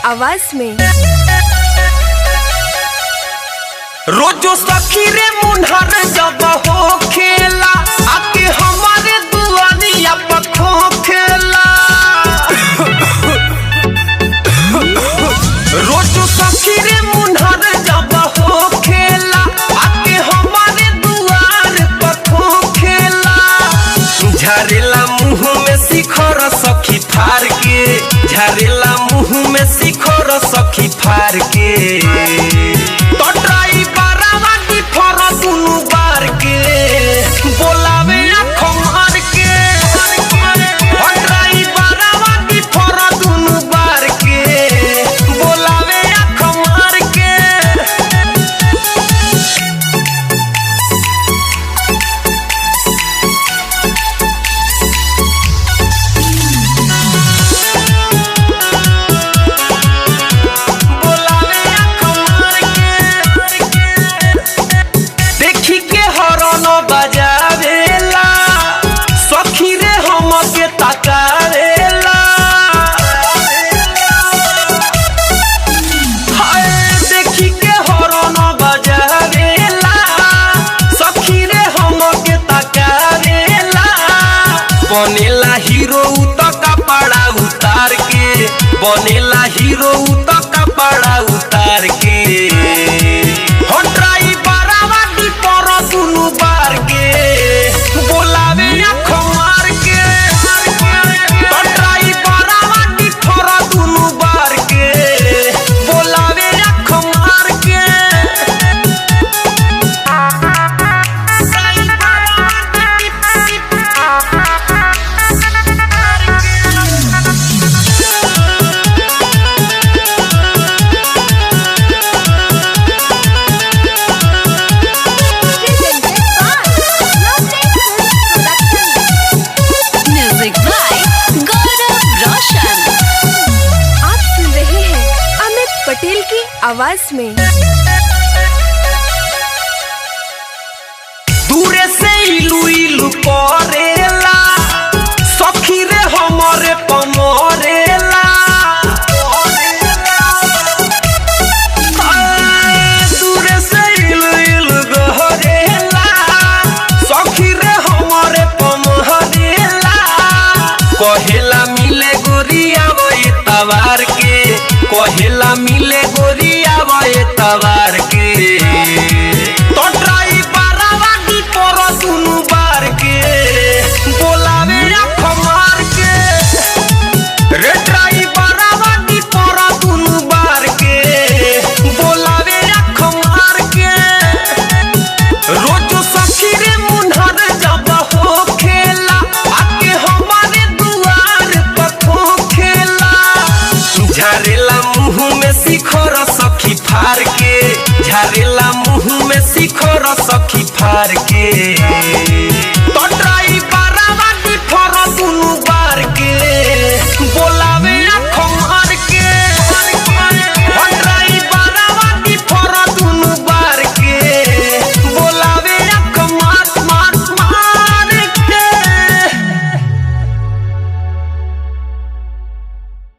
आवाज में। रोजो सखी रे मुन्हर जब हो खेला आके हमारे दुआरिया पर खो खेला। रोजो सखी रे मुन्हर जब हो खेला आके हमारे दुआर पर खो खेला। झरेला मुँह में शिखर सखी फार के, झरेला मुँह में शिखर सखी फार के। बनेला हीरो तो कपड़ा उतार के, बनेला हीरो तो कपड़ा उतार के। हो ड्राइवरवा दी पर दुनु बार के बोलावे आँखों मार के। तो ड्राइवरवा दी पर दुनु बार के बोलावे आँखों मार के। पटेल की आवाज में। दूरे से इलू इलू करेला सखी रे हमरे पमरेला। दूरे से इलू इलू गहरेला सखी रे हमरे पमरेला। कहेला मिले गोरिया वही तवार के, कहेला मिले गोरिया वही तवार के। तो ड्राइवरवा दी पर दुनु बार के बोलावे आँखों मार के। रे ड्राइवरवा दी पर दुनु बार के बोलावे आँखों मार के। रोजो सखी रे मुन्हर जब हो खेला आके हमारे दुआर पर खो खेला। झरेला मुँह में शिखर सखी फार के, झरेला मुँह में शिखर सखी फार के।